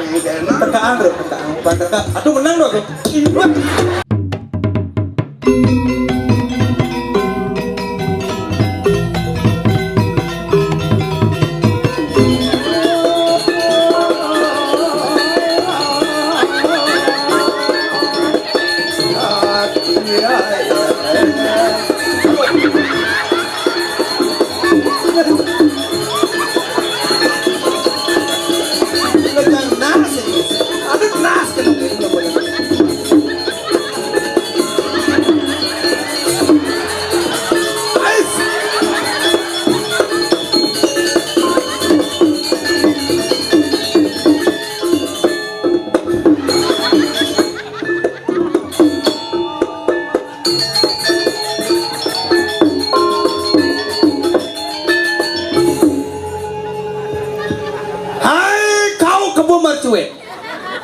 Tekaan bro, tekaan. Aduh menang dong.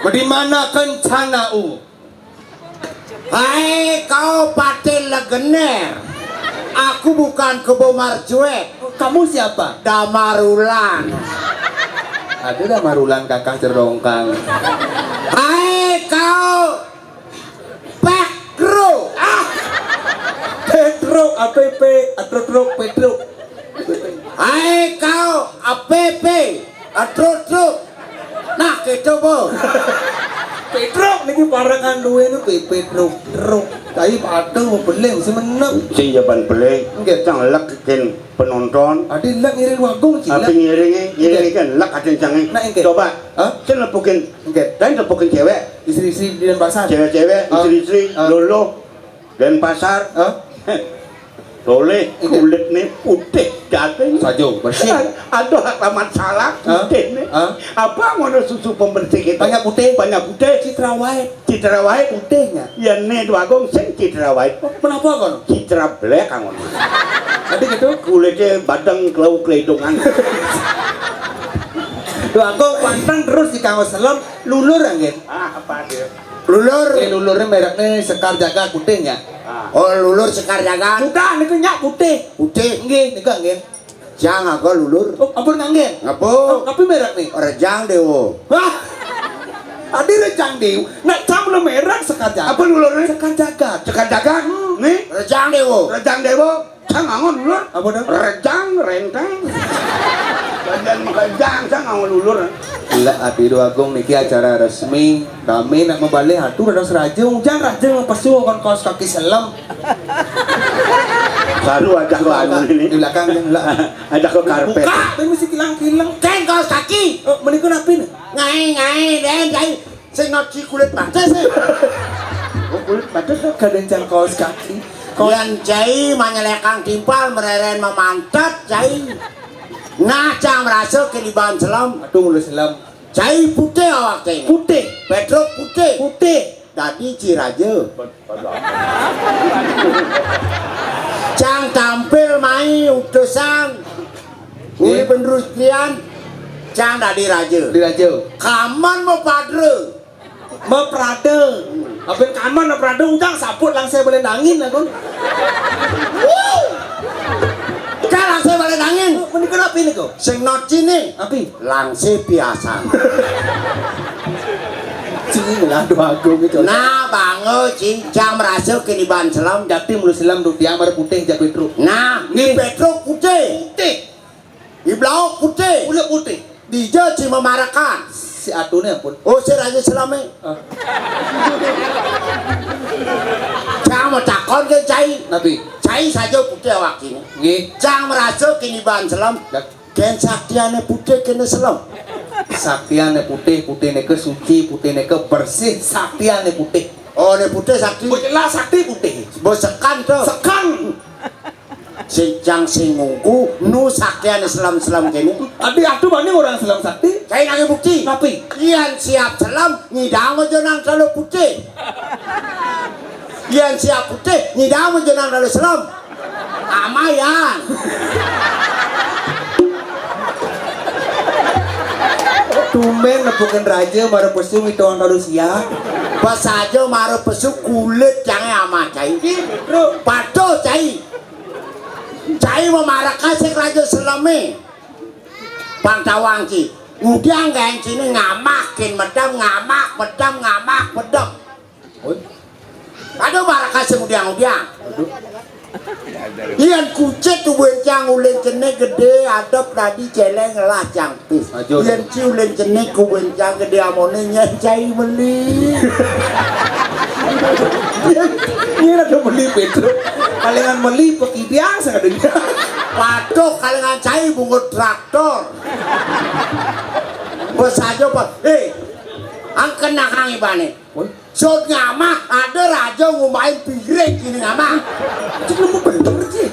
Bagaimana kencanamu? Hai kau patil legener. Aku bukan Kebo Marjuet. Kamu siapa? Damarulan. Ada Damarulan kakak cerongkang. Hai kau Petro. Petro APP atro Petro. Hai kau APP atro. Nah gitu bo. Petro niki parangan duwe nu Petro. Tapi padahal mau beleng semenep. Sing jaban beleng, cang lek ken penonton. Adi lek ngiring wagung cila. Tapi ngiringi kan lek aden cange. Coba, sen lepukin, dan lepukin cewek, Istri-istri di pasar. cewek-cewek, istri-istri, lolo, dan pasar. Boleh kulit nih putih jatuh Sajo bersih. Aduh amat salah putih nih. Apa ngono susu pembersih kita? Banyak putih. Citra wae Putihnya. ya nih dua gong sing citra wae. Kenapa kan? Citra black kan ngono. Tadi gitu. Kulitnya badang kelau keledongan. Doa aku pantang terus di kanggo selam lulur angin. Apa dia? Lulurnya mereknya Sekar Jaga putihnya. Oh lulur Sekar Jaga. Sudah niku nyak putih. Nggih niku angin. Jang aku lulur. Oh, ampun nganggen. Ngapo? Tapi merek nih. Rejang dewo. Wah. Adi rejang dew. Nak cam le merek Sekar Jaga. Apa lulurnya? Sekar Jaga. Cekar dagang nih. Rejang dewo. Rejang dewo. Cang angon lulur. Apa dong? Rejang renteng. Dan rejang cang angon lulur. Gila adi doa agung niki acara resmi. Kami nak membalik hatu ada serajeng. Jangan rajeng pesu kon kaos kaki selam. Baru ada ke anu ini. Di belakang di belakang. Ada ke karpet. Buka, tapi mesti kilang-kilang. Ken kaos kaki. Oh, menikah napin. Ngai den jai. Sing noci kulit bates. Oh kulit batas. Kadang kaos kaki. Yang jai menyelekang timpal mereren memantat jai. Nah cang merasa keliban selam. Aduh mulai selam. Jai putih awak teh. Putih. Petro putih. Putih. Tadi Ciraje. Cang tampil mai utusan. Uli penderustrian. Cang tadi raja. Di raja. Kaman mau padre. Meprade. Apin kaman meprade ujang saput langsung boleh nangin aku. Cang langsung balik angin. Menikah napin itu. Sing noci nih. Api. Langsung biasa. Cing lah doa agung itu. Nah bango cincang merasa keliban selam. Jati mulai selam tuh dia mar putih jak Petro. Nah di Petro putih. Di Blau putih. Ulah putih. Di Jaci memarakan. Si atune ampun. Oh si Raja Selame. Cang mau takon ke cai. Nabi. Cai saja putih awak ini. Nggih. Cang merasa keliban selam. Ken saktiane putih kena selam. Saktiane putih, putih neke suci, putih neke bersih, saktiane putih. Oh ne putih sakti. Oh jelas sakti putih. Bos sekan tuh. Sekan. Sincang singungku nu saktiane selam-selam kene. Adi atuh banding orang selam sakti. Cai nangge bukti. Napi? Ian siap selam nyidang aja nang kalau putih. Ian siap putih nyidang aja nang kalau selam. Amayan. Tumben lepukan raja mara pesu itu orang Rusia. Pas aja maro pesu kulit jange ama cai. Bro, Pato cai. Cai memaraka sing raja selame. Pantawang ki. Ngudiang kan sini ngamakin medam medam. Aduh baraka semudiang ngudiang. Ian kucet tu bencang ulen cenek gede adop tadi celeng lah cangpis. Ian ciu ulen cenek ku bencang gede amone nyacai beli. Ini ada beli Pedro. Kalengan beli pekidiang sangat dunia. Waduh kalengan cai bungut traktor. Bos aja pak. Angken nakang ibane. Sot ngamah ada raja ngumain piring gini ngamah. Cuma mau bener sih.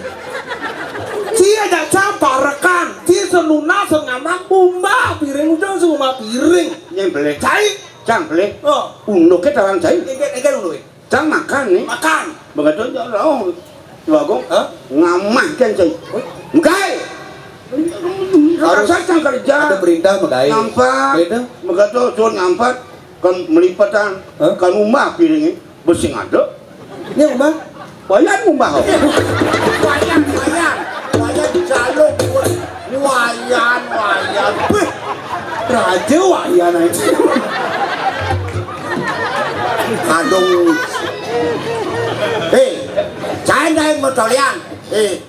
Cia ada campur rekan. Cia senuna sengamang umba piring udah semua piring. Yang beli Cai. cang beli Oh. uno ke tawang cai Enggak dulu. cang makan nih Makan. begitu oh bagong Hah? ngamah kan cai enggak harus cang kerja Ada perintah magai. nampak Itu. begitu suruh nampak kan melipatan Hah? kan umah piringnya bersing ada Ini umba. wayan umah Wayan jaluk wayan. Wih, Raja wayan aja. kadung. Cai dai motolian.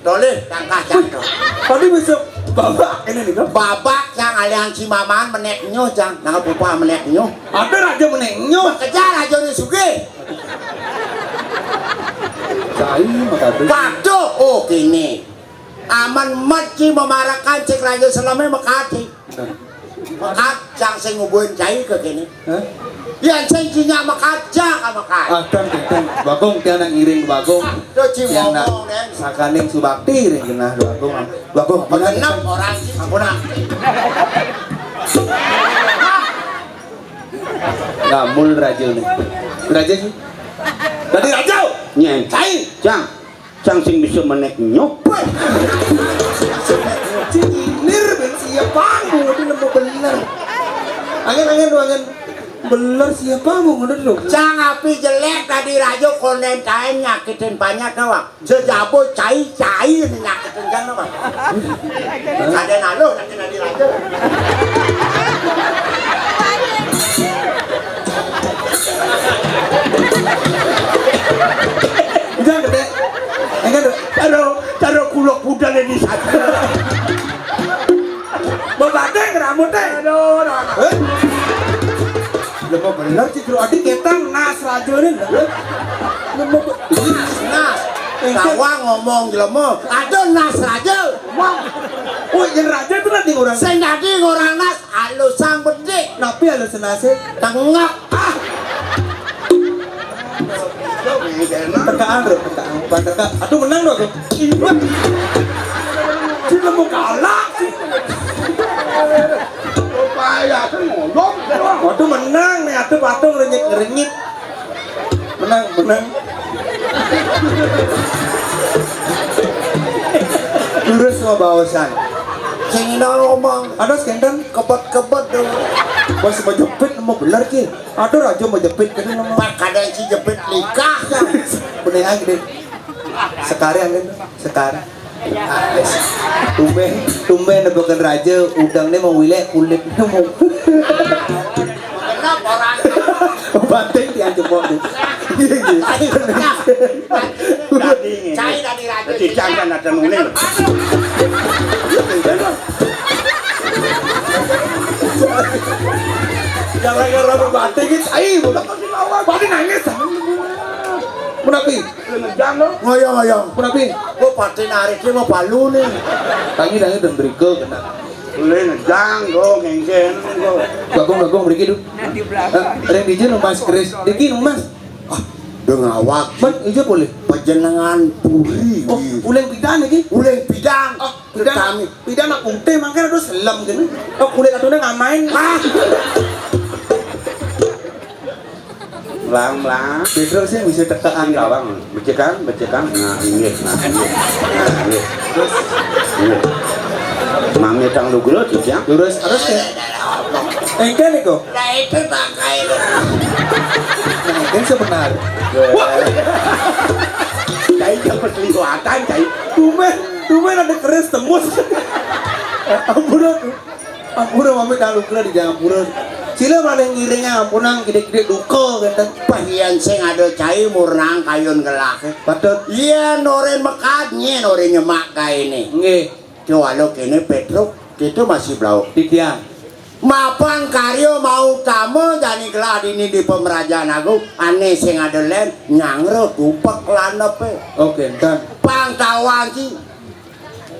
Doleh tangkah janto. Tadi besok babak ini nih kan. Babak yang alian si maman menek nyo jang, nang pupa menek nyo. Ada raja menengnya. Kejar aja ni suge. Cai makanya. Kado oh kini. Aman maci memarakan cek raja selama makati. Makat jang sing ngubuin cai ke kini. Hah? Yang sing cinya makaja ka makat. Akan bagong tiang nang iring bagong. Do ci Tiang nak ngomong nen. sakaning subakti ring genah bagong. Bagong Mengenap orang aku nak. ngamul raja nih. Raja sih. Tadi raja. nyen Cai. cang sing bisa menek nyok Cinir ben siapa mau itu nemu bener. Angen bener siapa mau ngono lho. Cang api jelek tadi raja konen kain nyakitin banyak kawan. Sejabo cai ini nyakitin kan kawan. Ada nalo nanti nadi raja. Jangan gede. Enggak taruh kulok kuda di sana Babate rambut teh. Aduh. Lepo bener sih bro adik ketang nas raja nih. Nas. Kawan ngomong jelema. Ada nas raja. Oh yang raja itu nanti orang. Sing nadi orang nas halus sang bedik. Napi ada senase. Tengok. Tekaan bro, tekaan. Aduh menang loh bro. Ibat. Cuma mau kalah sih. upaya kan ngomong Aduh menang nih, aduh patung renyit. Menang. Lurus sama bawasan. Sing ina ngomong. Ada skandal. Kebet-kebet dulu. Bos mau jepit mau bener ki. Aduh raja mau jepit kan nama. Pak kadang si jepit nikah kan. Bener gede. Sekarang kan, sekarang. Tumben bukan raja, udangnya mau wilek kulitnya mau. Kenapa orang? Banting diancam waktu. Cai dari raja. jadi jangan ada nulis Jangan gara banting itu, ayo, banting nangis. Menapi, jangan Ngoyong. menapi. Gua pati narik dia mau palu nih. Tangi dan berike kena. boleh nejang go ngengken go Bagong beriki dulu. Reng dijin Mas Kris, diki Mas. Dengawak. Man, ijo boleh. Panjenengan puri. Oh, uleng pidan iki. Uleng pidang. Oh, pidan nak ute mangke ado selam gini. Oh, kulit atune ngamain. lang Pedro sih bisa tekaan gawang becekang nah ini terus mami tang lu gelut ya lurus terus ya. Engke nih kok. Nah itu pakai. Nah, engke sebenarnya. cai dapat liwatan cai Tumen ada keris tembus. Ampun aku. Ampura mami dalu kira di ampura. Sila paling ngiringnya ampunang gede-gede duka gitu. Pahian sing ada cai murnang kayun gelak. Patut. Iya noren mekatnya noren nyemak kayak ini. Nggih. Coba lo kini Petruk itu masih blau. Didiang. Mapan karyo mau tamu jani gelak ini di pemerajaan aku aneh sing ada len nyangro tupak landepe. Oke, dan Pangtawan sih.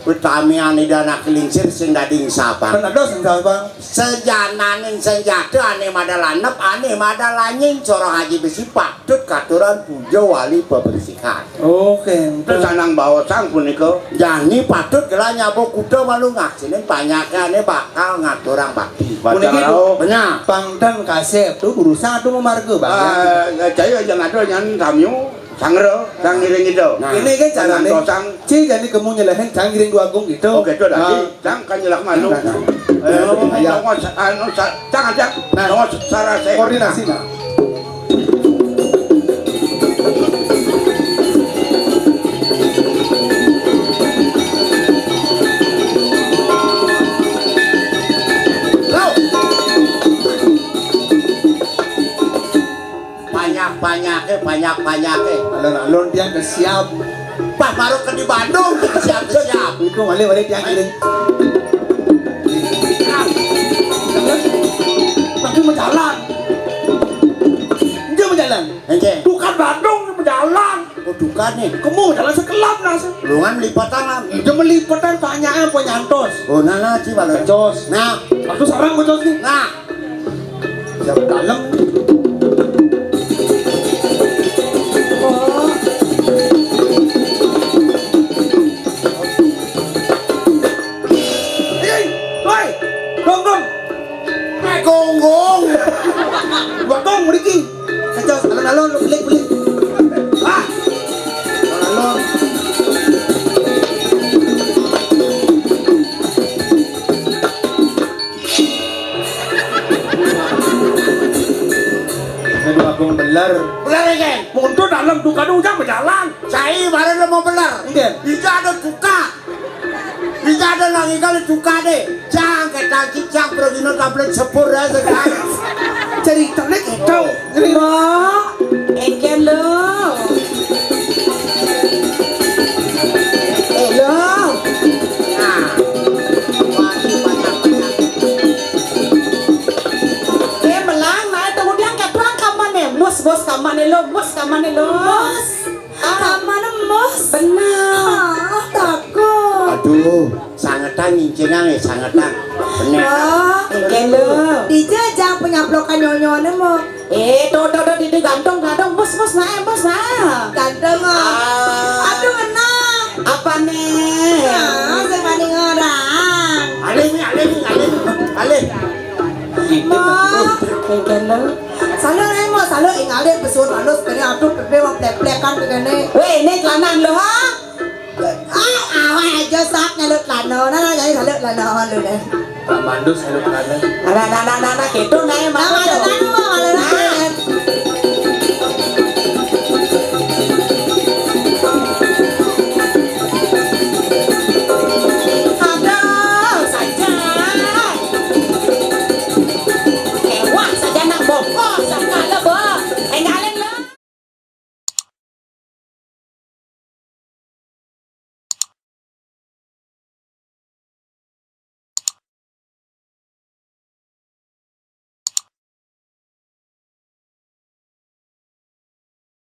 Utamian di dana kelincir sing dading sapa. kan ada sing Bang. Sejananin senjata ane madalanep ane madalanying coro haji besi patut katuran pujo wali pembersihan. Oke, Terus anang bawa sang punika. Jani patut gelah nyabo kuda malu ngaksinin banyakane bakal ngaturang bakti. Puniki Benar. Pangdan kasep tuh urusan tuh memarga Bang. Jaya jangan ada yang samyu sangro sang ngiring itu. Nah, Ini kan carane. sang. Ci jadi kamu nyelahin sang giring dua agung gitu. Oke itu tadi sang kan nyelak malu. Sang aja. Nongos secara saya. Koordinasi nah. Banyak. Alon-alon dia siap. Pas baru ke di Bandung siap. Itu wali dia giring. Tapi menjalan. Dia menjalan. Ente, Bukan Bandung dia menjalan. kudukan nih. Kamu jalan sekelap nasi. Lungan lipatan lah. Dia melipatan banyak penyantos. Oh nana sih balik. Jos. Nah, Waktu sekarang bocor nih. nah. Siap dalam. Gonggong. Bakong mriki. Kacau alon-alon belik-belik. Ah. Alon. Aduh Agung belar. Belar kan? Mundur dalam duka ujang berjalan. Saya baru mau belar. Iya. Bisa ada tuka. Bisa ada lagi kali tuka deh. Jangan kita cicak pergi tablet sepur ya sekarang. Ceritanya gitu. Wah, engkel lo. Lo. Nah. Banyak. Belang na kemudian ketuang kamane, bos kamane lo. Bos. Kamane bos. Benar. Takut. Aduh, sangetan ngincingan ya sangetan. Bener. Engkel lo. Dijajang penyaplokan nyonyone mo. Tuh di gantung bos na. Ganteng ah. Aduh enak. Apa nih? Saya banding orang. Alih. Mo. Engkel lo. Salo ingalin pesun halus kini aduh pepe mau plek-plekan begini. Weh, ini kelanang lo ha? Awak aja sak nyalut lano. Nana jadi salut lano lu deh. Pak Mandus hello kanan. Nah, gitu na Nama emang. lano